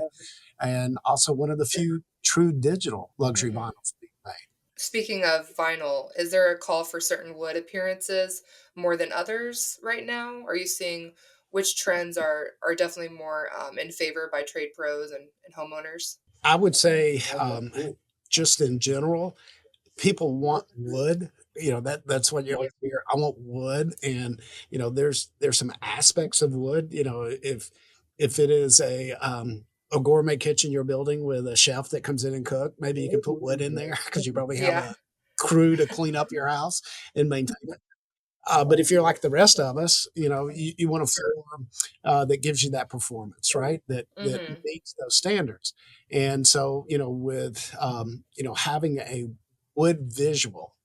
and also one of the few true digital luxury Hmm. vinyls being made. Speaking of vinyl, is there a call for certain wood appearances more than others right now? Are you seeing which trends are definitely more in favor by trade pros and homeowners? I would say, just in general, people want wood. That's what you hear. I want wood, and there's some aspects of wood. If it is a gourmet kitchen you're building with a chef that comes in and cook, maybe you can put wood in there because you probably have Yeah. a crew to clean up your house and maintain it. But if you're like the rest of us, you want a form that gives you that performance, right? That Hmm. meets those standards. And so, with having a wood visual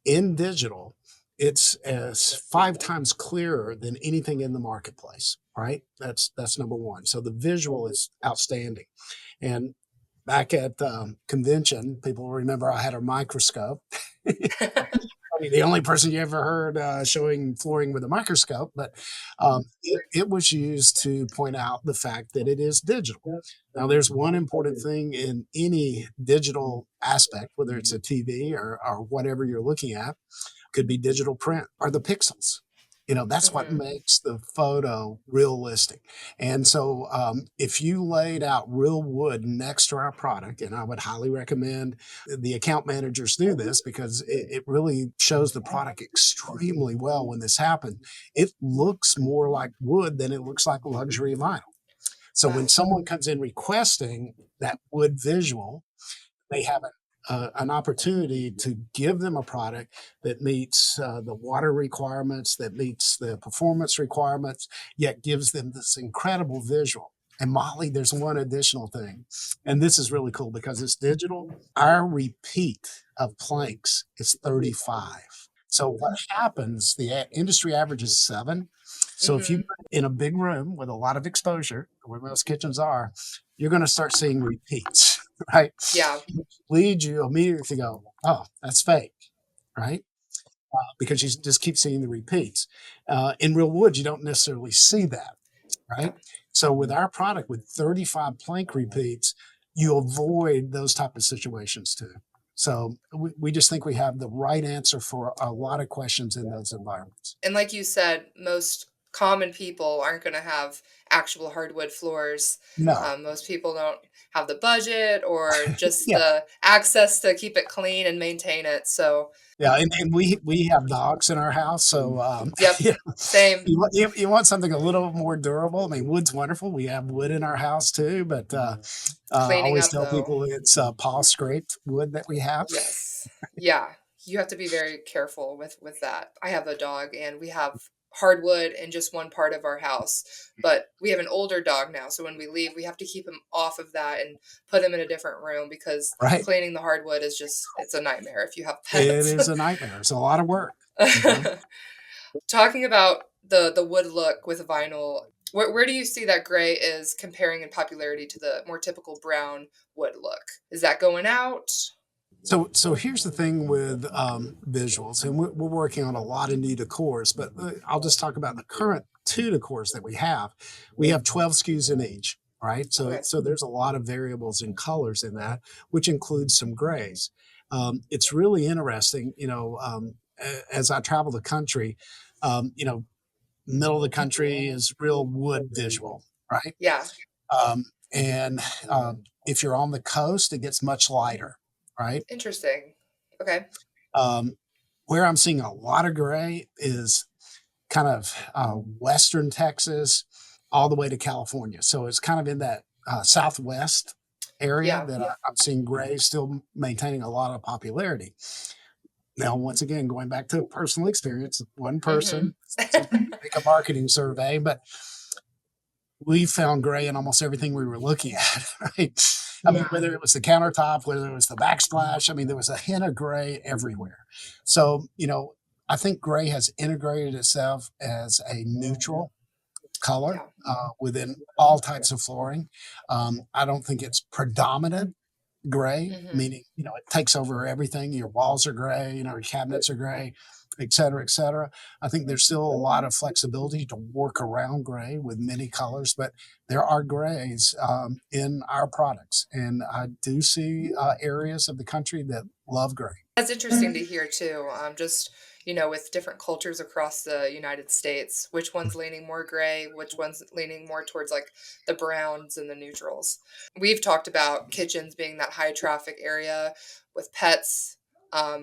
in digital, it's as 5 times clearer than anything in the marketplace, right? That's number one. So the visual is outstanding. And back at convention, people remember I had a microscope. Probably the only person you ever heard showing flooring with a microscope, but it was used to point out the fact that it is digital. Now, there's one important thing in any digital aspect, whether it's a TV or whatever you're looking at, could be digital print, are the pixels. That's what Mhm. makes the photo realistic. And so, if you laid out real wood next to our product, and I would highly recommend the account managers do this because it really shows the product extremely well when this happens. It looks more like wood than it looks like luxury vinyl. So when Wow. someone comes in requesting that wood visual, they have an opportunity to give them a product that meets the water requirements, that meets the performance requirements, yet gives them this incredible visual. And Molly, there's one additional thing, and this is really cool because it's digital. Our repeat of planks is 35. So what happens? The industry average is 7. So if you Mhm. put it in a big room with a lot of exposure, where most kitchens are, you're going to start seeing repeats, right? Yeah. Leads you immediately to go, oh, that's fake, right? Because you just keep seeing the repeats. In real wood, you don't necessarily see that, Yeah. right? So with our product, with 35 plank repeats, you avoid those type of situations too. So we just think we have the right answer for a lot of questions in those environments. And like you said, most common people aren't gonna have actual hardwood floors. No, Most people don't have the budget or just yeah, the access to keep it clean and maintain it, so yeah, and we have dogs in our house, so yep, yeah, same. you want something a little more durable. I mean, wood's wonderful. We have wood in our house too, but I Cleaning always up, tell though. people it's paw scraped wood that we have. Yes. Yeah. You have to be very careful with that. I have a dog and we have hardwood in just one part of our house, but we have an older dog now, so when we leave, we have to keep him off of that and put him in a different room because Right? cleaning the hardwood is just it's a nightmare if you have It pets. is a nightmare. It's a lot of work. Mhm. Talking about the wood look with vinyl, where do you see that gray is comparing in popularity to the more typical brown wood look? Is that going out? So here's the thing with visuals, and we're working on a lot of new decors, but I'll just talk about the current two decors that we have. We have 12 SKUs in each, right? So Okay. so there's a lot of variables and colors in that, which includes some grays. It's really interesting, as I travel the country, middle of the country is real wood visual, right? Yeah. And if you're on the coast, it gets much lighter, right? Interesting. Okay. Um, where I'm seeing a lot of gray is kind of western Texas all the way to California. So it's kind of in that southwest area Yeah. that I'm seeing gray still maintaining a lot of popularity. Now, once again, going back to personal experience, one Mhm. person, make a marketing survey, but we found gray in almost everything we were looking at, right? I mean, Wow. whether it was the countertop, whether it was the backsplash, I mean, there was a hint of gray everywhere. So, I think gray has integrated itself as a neutral color Yeah. within all types of flooring. I don't think it's predominant gray, Mhm. meaning, it takes over everything. Your walls are gray, your cabinets are gray, et cetera, et cetera. I think there's still a lot of flexibility to work around gray with many colors, but there are grays in our products. And I do see areas of the country that love gray. That's interesting to hear too. Just, with different cultures across the United States, which one's leaning more gray, which one's leaning more towards like the browns and the neutrals. We've talked about kitchens being that high traffic area with pets,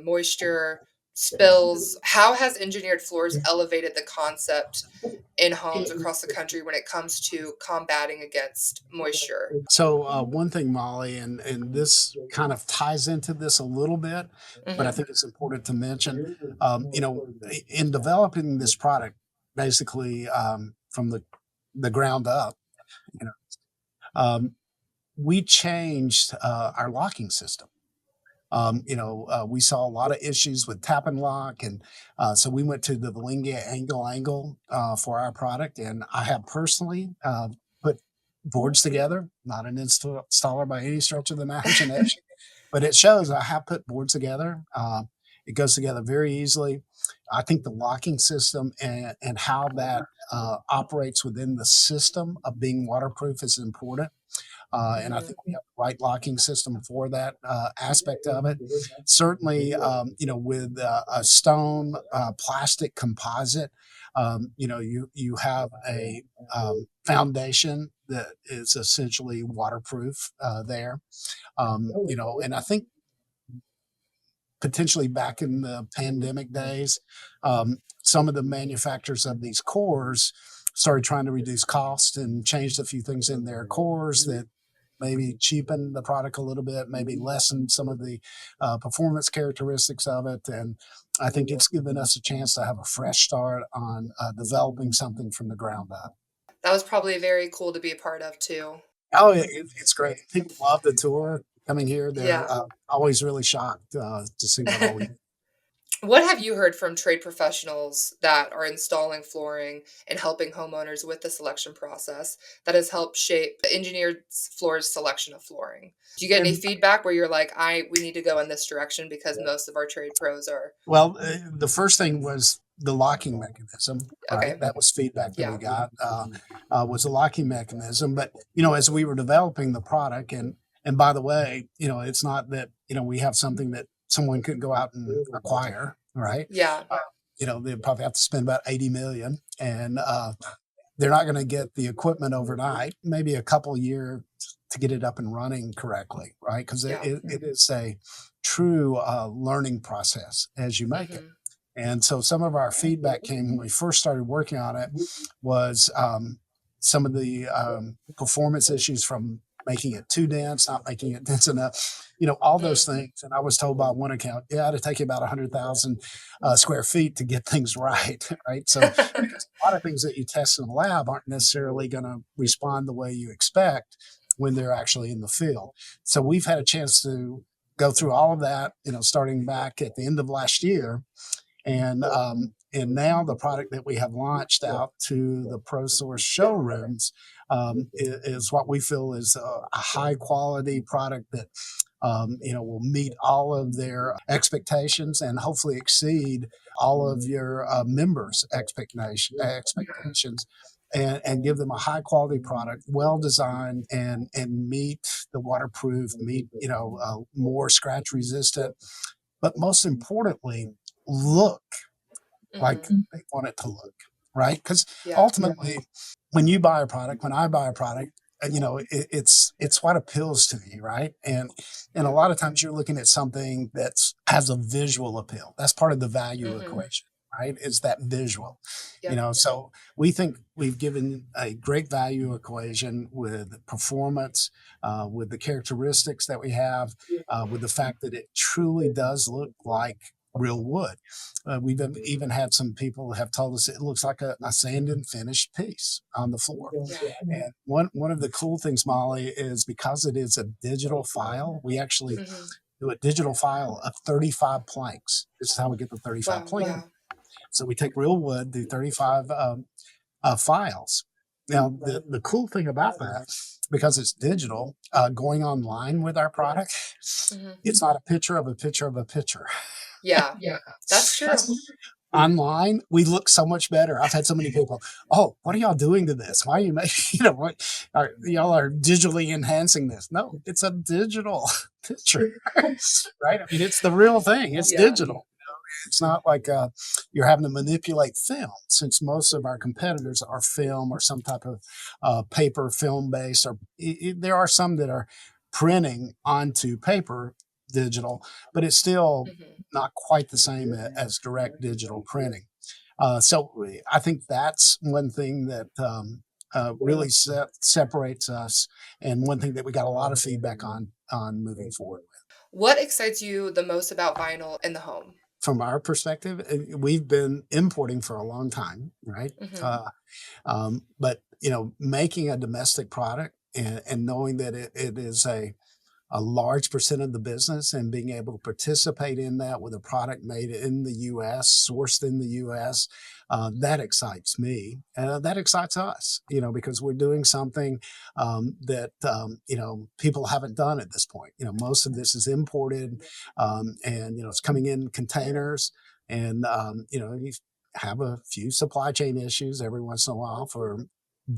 moisture, spills. How has engineered floors elevated the concept in homes across the country when it comes to combating against moisture? So one thing, Molly, and this kind of ties into this a little bit, but I Hmm. think it's important to mention. In developing this product, basically from the ground up, you know, um, we changed our locking system. We saw a lot of issues with tap and lock, and so we went to the Valingia angle for our product. And I have personally put boards together, not an installer by any stretch of the imagination, but it shows I have put boards together. It goes together very easily. I think the locking system and how that operates within the system of being waterproof is important. And I Mhm. think we have the right locking system for that aspect of it. Certainly, with a stone plastic composite, you have a foundation that is essentially waterproof there. And I think potentially back in the pandemic days, some of the manufacturers of these cores started trying to reduce cost and changed a few things in their cores that maybe cheapen the product a little bit, maybe lessen some of the performance characteristics of it. And I think it's given us a chance to have a fresh start on developing something from the ground up. That was probably very cool to be a part of too. Oh, it's great. People love the tour coming here. They're Yeah. always really shocked to see what all we. What have you heard from trade professionals that are installing flooring and helping homeowners with the selection process that has helped shape the engineered floors selection of flooring? Do you get any And feedback where you're like, we need to go in this direction because most of our trade pros are well, the first thing was the locking mechanism, right? okay. That was feedback that we Yeah. got was a locking mechanism. But as we were developing the product, and by the way, it's not that we have something that someone could go out and acquire, right? Yeah. They probably have to spend about 80 million, and they're not going to get the equipment overnight. Maybe a couple years to get it up and running correctly, right? Because it, Yeah. it, it is a true learning process as you make it. Mhm. And so some of our feedback came when we first started working on it was some of the performance issues from making it too dense, not making it dense enough, all those Mm. things. And I was told by one account, yeah, it'd take you about 100,000 square feet to get things right, right? So because a lot of things that you test in the lab aren't necessarily going to respond the way you expect when they're actually in the field. So we've had a chance to go through all of that, starting back at the end of last year, and now the product that we have launched out to the ProSource showrooms is what we feel is a high quality product that will meet all of their expectations and hopefully exceed all of your members' expectations. And give them a high quality product, well designed, and meet the waterproof, meet more scratch resistant, but most importantly, look like Mhm. they want it to look, right? Because Yeah. ultimately, when you buy a product, when I buy a product, it's what appeals to me, right? And a Yeah. lot of times you're looking at something that's has a visual appeal. That's part of the value Mhm. equation, right? Is that visual, Yep. So we think we've given a great value equation with performance, with the characteristics that we have, with the fact that it truly does look like real wood. We've even had some people have told us it looks like a sand and finished piece on the floor. Yeah. And one of the cool things, Molly, is because it is a digital file, we actually Mhm. do a digital file of 35 planks. This is how we get the 35 Wow. planks. Yeah. So we take real wood, do 35 files. Now, the cool thing about that, because it's digital, going online with our product, Mhm. it's not a picture of a picture of a picture. Yeah. That's true. Online, we look so much better. I've had so many people, oh, what are y'all doing to this? Why are you making, what y'all are digitally enhancing this? No, it's a digital picture, right? I mean, it's the real thing. It's Yeah. digital. It's not like you're having to manipulate film, since most of our competitors are film or some type of paper film based, or there are some that are printing onto paper digital, but it's still Mhm. not quite the same as direct digital printing. So I think that's one thing that really separates us, and one thing that we got a lot of feedback on moving forward. What excites you the most about vinyl in the home? From our perspective, we've been importing for a long time, right? Mhm. But making a domestic product, and knowing that it is a large percent of the business, and being able to participate in that with a product made in the U.S., sourced in the U.S., that excites me. That excites us, because we're doing something that, people haven't done at this point. Most of this is imported, and, it's coming in containers, and, you have a few supply chain issues every once in a while for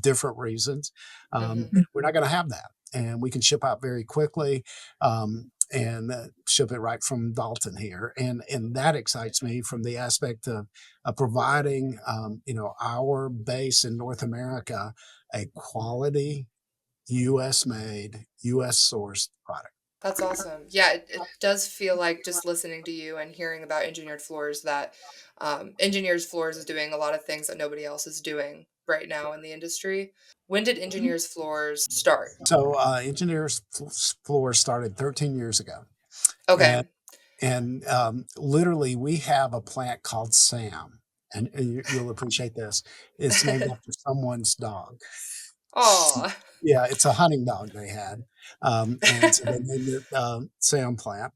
different reasons. Mhm. We're not going to have that. and we can ship out very quickly. And ship it right from Dalton here, and that excites me from the aspect of providing our base in North America a quality U.S. made, U.S. sourced product. That's awesome. Yeah, it does feel like just listening to you and hearing about engineered floors that engineers floors is doing a lot of things that nobody else is doing right now in the industry. When did engineers floors start? So Floor started 13 years ago, and Okay. literally we have a plant called Sam, and you'll appreciate this. It's named after someone's dog. Aw. Yeah, it's a hunting dog they had, and so they named it Sam Plant,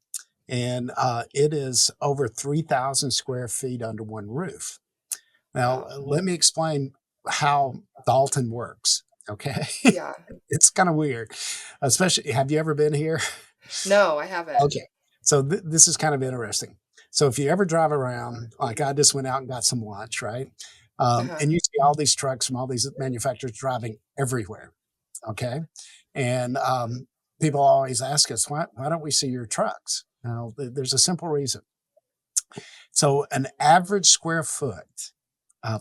and it is over 3,000 square feet under one roof. Now, Wow. let me explain how Dalton works. Okay, Yeah. it's kind of weird, especially. Have you ever been here? No, I haven't. Okay, so this is kind of interesting. So if you ever drive around, like I just went out and got some lunch, right? Uh-huh. And you see all these trucks from all these manufacturers driving everywhere. Okay, and people always ask us, why don't we see your trucks? Now, there's a simple reason. So an average square foot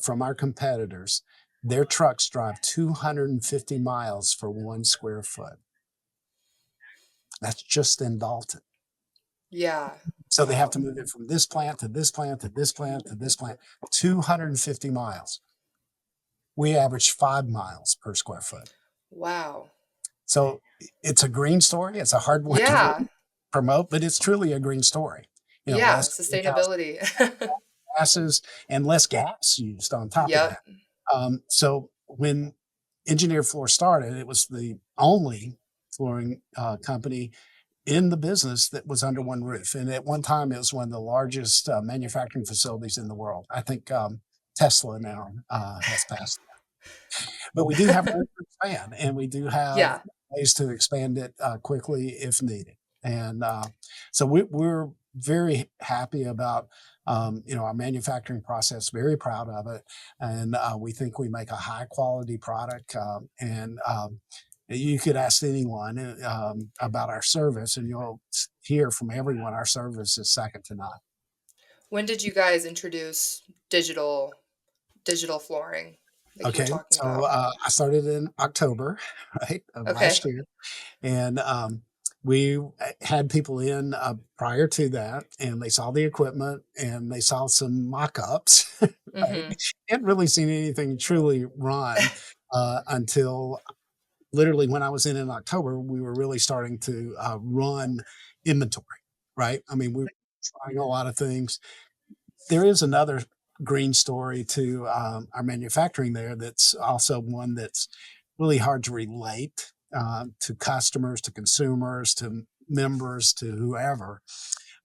from our competitors, their trucks drive 250 miles for 1 square foot. That's just in Dalton. Yeah. So they have Wow. to move it from this plant to this plant to this plant to this plant, 250 miles. We average 5 miles per square foot. Wow. So it's a green story. It's a hard one to Yeah. really promote, but it's truly a green story. Yeah. Less greenhouse Sustainability. gases and less gas used on top of that. Yep. So when Engineered Floor started, it was the only flooring company in the business that was under one roof. And at one time, it was one of the largest manufacturing facilities in the world. I think Tesla now has passed that. But we do have room to expand, and we do have Yeah. ways to expand it quickly if needed. And so we're very happy about our manufacturing process, very proud of it, and we think we make a high quality product. And You could ask anyone about our service, and you'll hear from everyone our service is second to none. When did you guys introduce digital flooring like you were Okay, talking so about? I started in October, right, of last Okay. year, and we had people in prior to that, and they saw the equipment and they saw some mock-ups. Right, Mhm. hadn't really seen anything truly run until literally when I was in October. We were really starting to run inventory. Right, I mean we were trying a lot of things. There is another green story to our manufacturing there that's also one that's really hard to relate to customers, to consumers, to members, to whoever.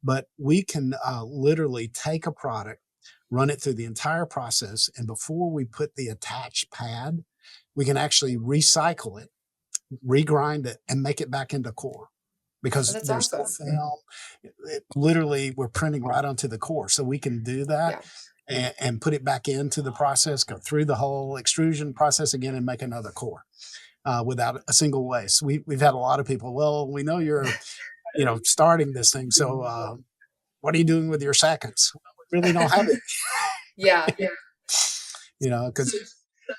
But we can literally take a product, run it through the entire process, and before we put the attached pad, we can actually recycle it, regrind it, and make it back into core Oh, because that's there's no awesome. film. Literally, we're printing right onto the core, so we can do that Yeah. and put it back into the process, go through the whole extrusion process again, and make another core without a single waste. We've had a lot of people. Well, we know you're starting this thing, so what are you doing with your seconds? We really don't have it, Yeah. because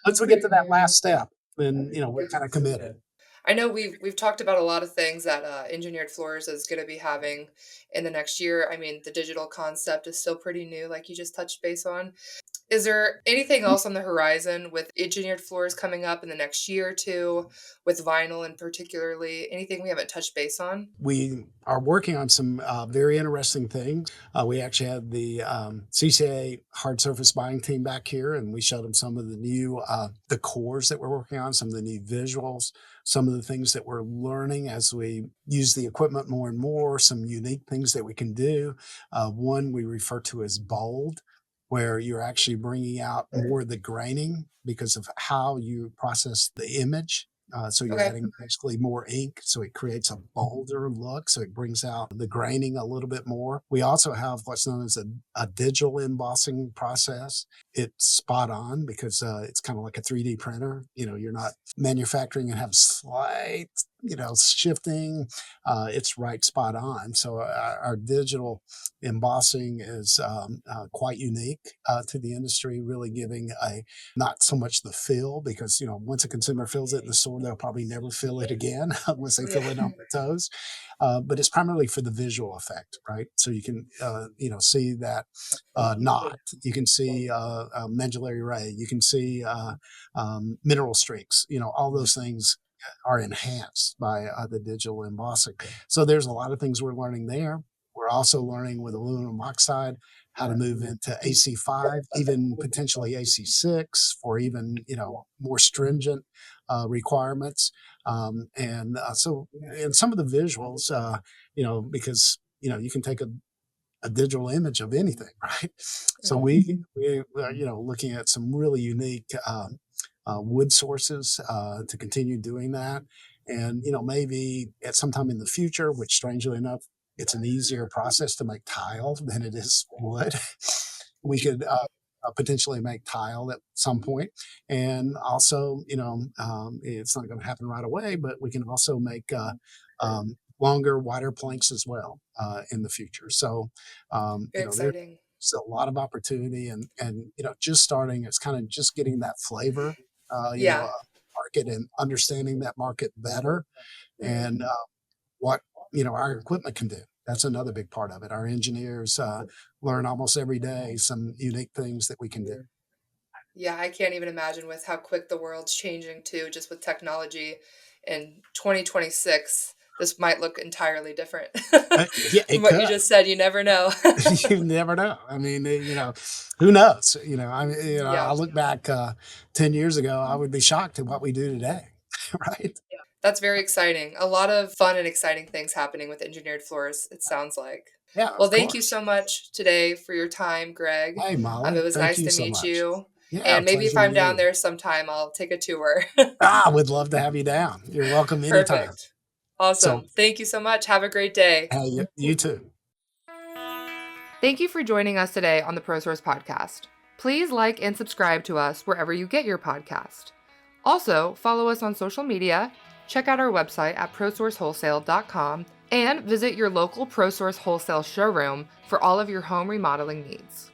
once we get to that last step, then we're kind of committed. I know we've talked about a lot of things that engineered floors is going to be having in the next year. I mean, the digital concept is still pretty new, like you just touched base on. Is there anything else on the horizon with engineered floors coming up in the next year or two, with vinyl and particularly anything we haven't touched base on? We are working on some very interesting things. We actually had the CCA hard surface buying team back here, and we showed them some of the new the cores that we're working on, some of the new visuals, some of the things that we're learning as we use the equipment more and more, some unique things that we can do. One we refer to as bold, where you're actually bringing out more of the graining because of how you process the image. So you're Okay. adding basically more ink, so it creates a bolder look. So it brings out the graining a little bit more. We also have what's known as a digital embossing process. It's spot on because it's kind of like a 3D printer. You're not manufacturing and have slight shifting, it's right spot on. So our digital embossing is quite unique to the industry, really giving a not so much the feel because once a consumer feels it in the store, they'll probably never feel it again unless they feel Yeah. it on their toes. But it's primarily for the visual effect, right? So you can see that knot, you can see medullary ray, you can see mineral streaks, all those things are enhanced by the digital embossing. So there's a lot of things we're learning there. We're also learning with aluminum oxide how to move into AC5, even potentially AC6 for even more stringent requirements. And some of the visuals, because you can take a digital image of anything, right? So we looking at some really unique wood sources to continue doing that, and maybe at some time in the future, which strangely enough, it's an easier process to make tile than it is wood. We could potentially make tile at some point, and also it's not going to happen right away, but we can also make longer, wider planks as well in the future. So, Very there's exciting. a lot of opportunity, and just starting. It's kind of just getting that flavor, Yeah. market and understanding that market better, Mhm. and what our equipment can do. That's another big part of it. Our engineers learn almost every day some unique things that we can do. Yeah, I can't even imagine with how quick the world's changing too, just with technology. In 2026, this might look entirely different. Yeah, From it what you could. just said, you never know. You never know. I mean, who knows? I mean, I Yeah, look back 10 years ago, I would be shocked at what we do today, right? that's very exciting. A lot of fun and exciting things happening with engineered floors, it sounds like. Yeah, Well, of thank you course. so much today for your time, Greg. Hey, It Molly, was thank nice you to so meet much. you. Yeah, And maybe if pleasure to I'm meet down you. there sometime, I'll take a tour. I would love to have you down. You're welcome anytime. Perfect. So, Awesome. Thank you so much. Have a great day. hey, you too. Thank you for joining us today on the ProSource Podcast. Please like and subscribe to us wherever you get your podcast. Also, follow us on social media, check out our website at prosourcewholesale.com, and visit your local ProSource Wholesale showroom for all of your home remodeling needs.